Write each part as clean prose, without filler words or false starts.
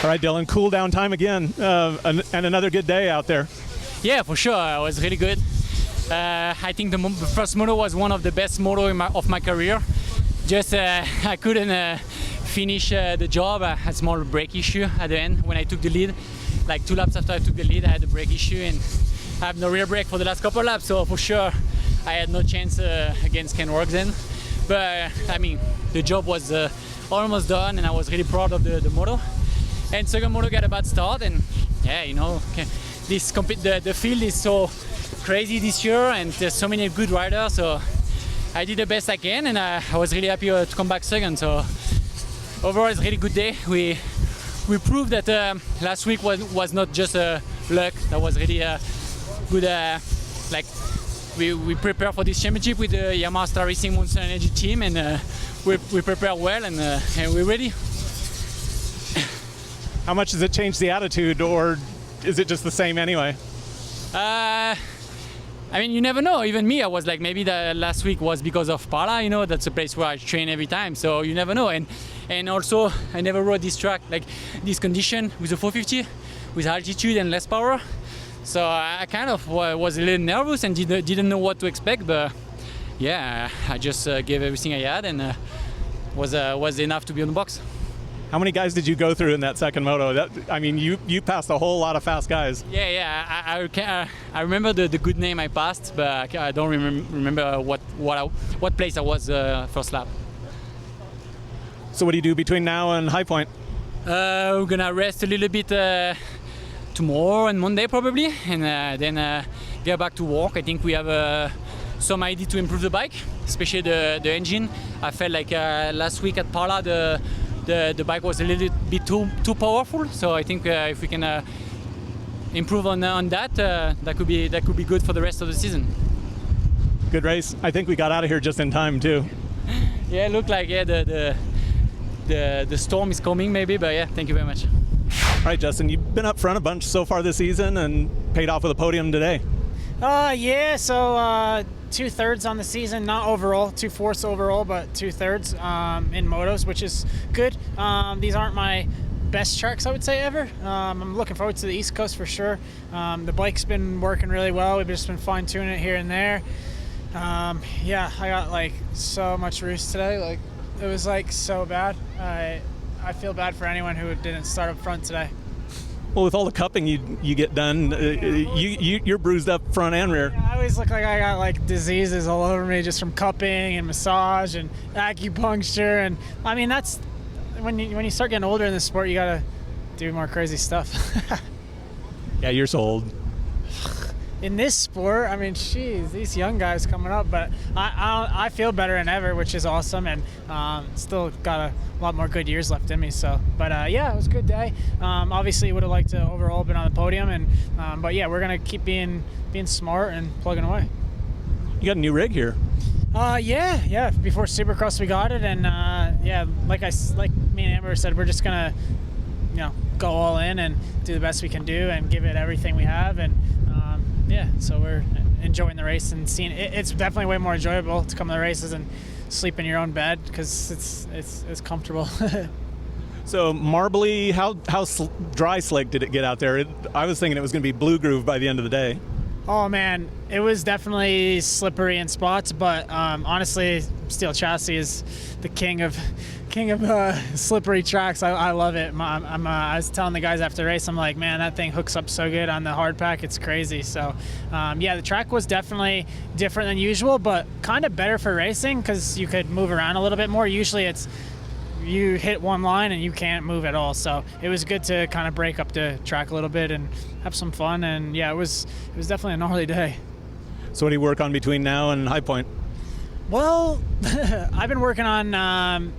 All right, Dylan, cool down time again, and another good day out there. Yeah, for sure. It was really good. I think the first moto was one of the best moto of my career. Just I couldn't finish the job. I had a small brake issue at the end when I took the lead. Like 2 laps after I took the lead, I had a brake issue and I have no rear brake for the last couple of laps. So for sure, I had no chance against Ken Rogzen. But I mean, the job was almost done and I was really proud of the moto. And second moto got a bad start and yeah, you know, the field is so crazy this year and there's so many good riders. So I did the best I can and I was really happy to come back second. So overall, it's a really good day. We proved that last week was not just luck. That was really good. Like we prepare for this championship with the Yamaha Star Racing Monster Energy team, and we prepare well, and we're ready. How much does it change the attitude, or is it just the same anyway? I mean, you never know. Even me, I was like, maybe the last week was because of Barcia, you know, that's a place where I train every time, so you never know. And also, I never rode this track, like this condition with a 450, with altitude and less power. So I kind of was a little nervous and didn't know what to expect, but yeah, I just gave everything I had and was enough to be on the box. How many guys did you go through in that second moto? I mean, you passed a whole lot of fast guys. Yeah. I remember the good name I passed, but I don't remember what place I was first lap. So what do you do between now and High Point? We're gonna rest a little bit tomorrow and Monday probably, and then get back to work. I think we have some idea to improve the bike, especially the engine. I felt like last week at Barcia the bike was a little bit too powerful. So I think if we can improve on that, that could be good for the rest of the season. Good race. I think we got out of here just in time too. Yeah, it looked like the storm is coming maybe, but yeah, thank you very much. All right, Justin, you've been up front a bunch so far this season and paid off with a podium today. Yeah, so 2/3 on the season, not overall, 2/4 overall, but 2/3 in motos, which is good. These aren't my best tracks, I would say, ever. I'm looking forward to the East Coast for sure. The bike's been working really well. We've just been fine-tuning it here and there. Yeah, I got like so much roost today. Like it was like so bad. I feel bad for anyone who didn't start up front today. Well, with all the cupping you get done, you're bruised up front and rear. Yeah, I always look like I got like diseases all over me just from cupping and massage and acupuncture, and I mean that's when you start getting older in the sport, you gotta do more crazy stuff. Yeah, you're so old. In this sport, I mean, geez, these young guys coming up, but I feel better than ever, which is awesome, and still got a lot more good years left in me. So, but yeah, it was a good day. Obviously, would have liked to overall been on the podium, and but yeah, we're gonna keep being smart and plugging away. You got a new rig here. Yeah. Before Supercross, we got it, and yeah, like me and Amber said, we're just gonna, go all in and do the best we can do and give it everything we have, and yeah, so we're enjoying the race and seeing it. It's definitely way more enjoyable to come to the races and sleep in your own bed because it's comfortable. So marbly, how dry slick did it get out there? I was thinking it was going to be blue groove by the end of the day. Oh man, it was definitely slippery in spots, but honestly, steel chassis is the king of slippery tracks. I love it. I was telling the guys after the race, I'm like, man, that thing hooks up so good on the hard pack. It's crazy. So yeah, the track was definitely different than usual, but kind of better for racing because you could move around a little bit more. Usually it's you hit one line and you can't move at all. So it was good to kind of break up the track a little bit and have some fun. And yeah, it was definitely a gnarly day. So what do you work on between now and High Point? Well, I've been working on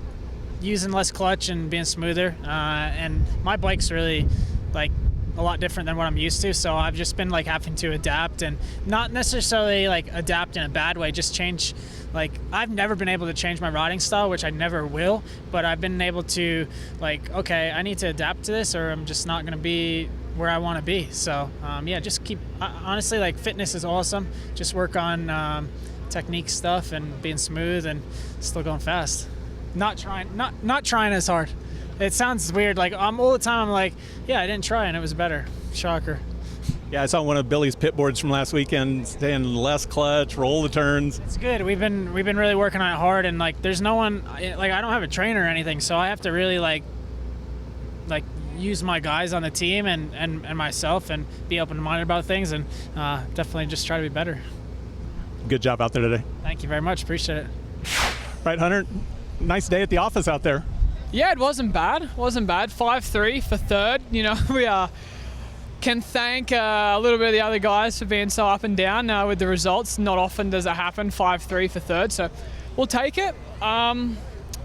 using less clutch and being smoother, and my bike's really like a lot different than what I'm used to, so I've just been like having to adapt, and not necessarily like adapt in a bad way, just change. Like I've never been able to change my riding style, which I never will, but I've been able to like, okay, I need to adapt to this or I'm just not going to be where I want to be. So yeah, just keep, honestly, like fitness is awesome, just work on technique stuff and being smooth and still going fast. Not trying as hard. it sounds weird. Like all the time I'm like, yeah, I didn't try and it was better. Shocker. Yeah, I saw one of Billy's pit boards from last weekend, staying less clutch, roll the turns. It's good. We've been really working on it hard, and like there's no one, like I don't have a trainer or anything, so I have to really like use my guys on the team and myself and be open-minded about things, and definitely just try to be better. Good job out there today. Thank you very much. Appreciate it. Right, Hunter? Nice day at the office out there. Yeah, it wasn't bad. 5-3 for third. You know, we can thank a little bit of the other guys for being so up and down with the results. Not often does it happen, 5-3 for third, so we'll take it.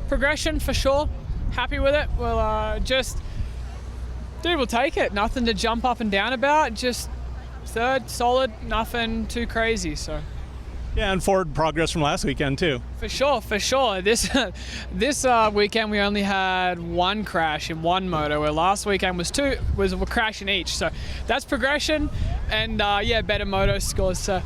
Progression for sure. Happy with it. We'll we'll take it. Nothing to jump up and down about. Just third, solid, nothing too crazy. So. Yeah, and forward progress from last weekend too. For sure. This weekend we only had one crash in one moto, where last weekend was a crash in each. So that's progression, and better moto scores. So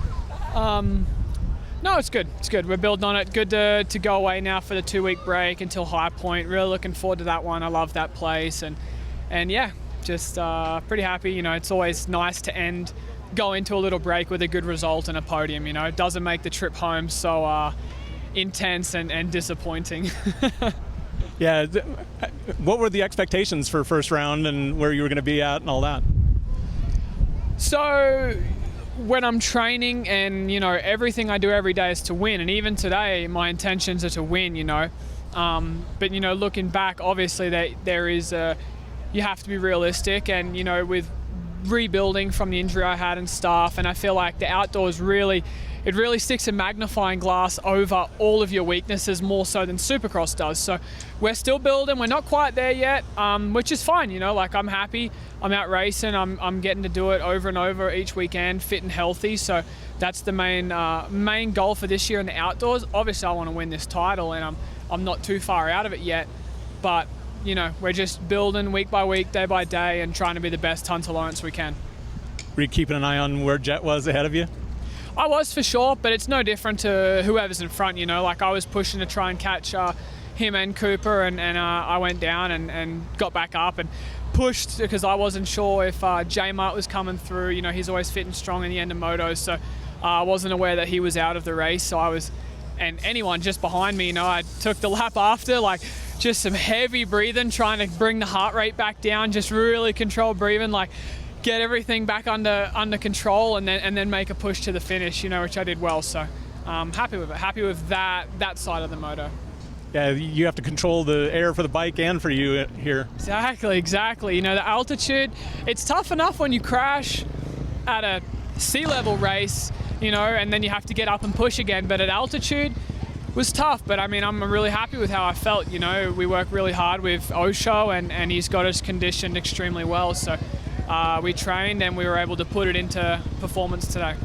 no, it's good. It's good. We're building on it. Good to go away now for the 2-week break until High Point. Really looking forward to that one. I love that place, and yeah, just pretty happy. You know, it's always nice to go into a little break with a good result and a podium. You know, it doesn't make the trip home so intense and disappointing. Yeah, what were the expectations for first round and where you were going to be at and all that? So when I'm training, and you know, everything I do every day is to win, and even today my intentions are to win, you know, but you know, looking back, obviously there is you have to be realistic, and you know, with rebuilding from the injury I had and stuff, and I feel like the outdoors really sticks a magnifying glass over all of your weaknesses, more so than Supercross does. So we're still building. We're not quite there yet, which is fine. You know, like I'm happy. I'm out racing. I'm getting to do it over and over each weekend, fit and healthy. So that's the main goal for this year in the outdoors. Obviously, I want to win this title, and I'm not too far out of it yet, but you know, we're just building week by week, day by day, and trying to be the best Hunter Lawrence we can. Were you keeping an eye on where Jet was ahead of you? I was, for sure, but it's no different to whoever's in front, you know. Like, I was pushing to try and catch him and Cooper, and I went down and got back up and pushed because I wasn't sure if J-Mart was coming through. You know, he's always fit and strong in the end of motos, so I wasn't aware that he was out of the race. So I was, and anyone just behind me, you know, I took the lap after, like, just some heavy breathing, trying to bring the heart rate back down, just really controlled breathing, like get everything back under control, and then make a push to the finish, you know, which I did well. So happy with it, happy with that side of the moto. Yeah, you have to control the air for the bike and for you here. Exactly. You know, the altitude, it's tough enough when you crash at a sea level race, you know, and then you have to get up and push again, but at altitude, was tough. But I mean, I'm really happy with how I felt. You know, we worked really hard with Osho, and he's got us conditioned extremely well. So we trained, and we were able to put it into performance today.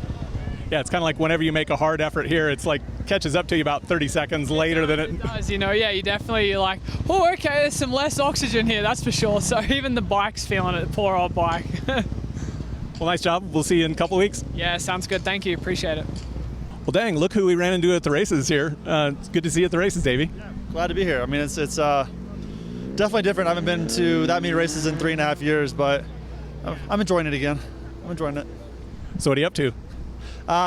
Yeah, it's kind of like whenever you make a hard effort here, it's like catches up to you about 30 seconds later than it does. You know, yeah, you're like, oh, okay, there's some less oxygen here, that's for sure. So even the bike's feeling it, the poor old bike. Well, nice job. We'll see you in a couple of weeks. Yeah, sounds good. Thank you. Appreciate it. Well, dang, look who we ran into at the races here. It's good to see you at the races, Davey. Yeah, glad to be here. I mean, it's definitely different. I haven't been to that many races in 3.5 years, but I'm enjoying it again. I'm enjoying it. So what are you up to?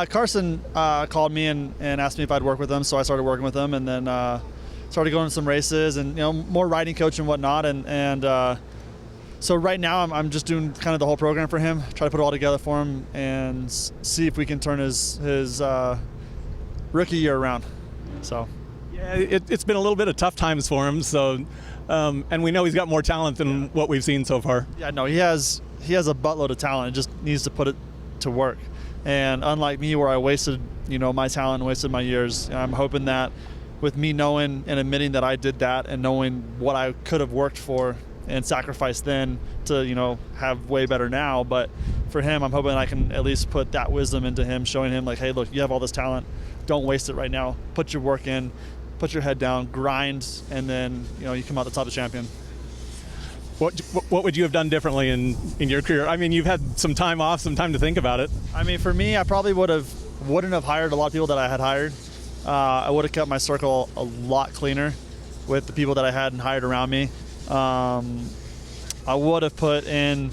Carson called me and asked me if I'd work with him, so I started working with him, and then started going to some races and, you know, more riding coach and whatnot. And so right now I'm just doing kind of the whole program for him, try to put it all together for him and see if we can turn his rookie year around. So yeah, it's been a little bit of tough times for him. So and we know he's got more talent than what we've seen so far. Yeah, no, he has a buttload of talent. It just needs to put it to work. And unlike me, where I wasted, you know, my talent and wasted my years, I'm hoping that with me knowing and admitting that I did that and knowing what I could have worked for and sacrificed then to, you know, have way better now. But for him, I'm hoping I can at least put that wisdom into him, showing him like, hey, look, you have all this talent. Don't waste it right now. Put your work in, put your head down, grind, and then, you know, you come out the top of champion. What would you have done differently in your career? I mean, you've had some time off, some time to think about it. I mean, for me, I probably wouldn't have hired a lot of people that I had hired. I would have kept my circle a lot cleaner with the people that I had and hired around me. I would have put in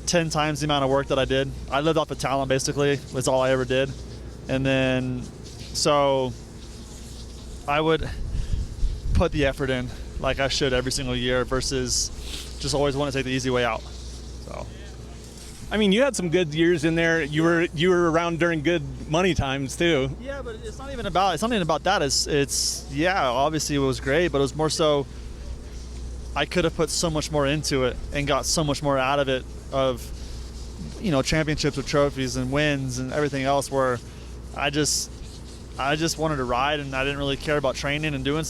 10 times the amount of work that I did. I lived off of talent, basically. That's all I ever did. And then, so I would put the effort in like I should every single year versus just always want to take the easy way out. So, I mean, you had some good years in there. You were around during good money times too. yeah, but it's not even about that. It's yeah, obviously it was great, but it was more so I could have put so much more into it and got so much more out of it, of, you know, championships or trophies and wins and everything else, where I just wanted to ride, and I didn't really care about training and doing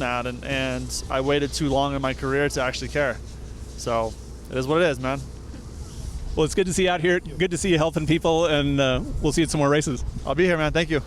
that, and I waited too long in my career to actually care. So it is what it is, man. Well, it's good to see you out here. Good to see you helping people, and we'll see you at some more races. I'll be here, man. Thank you.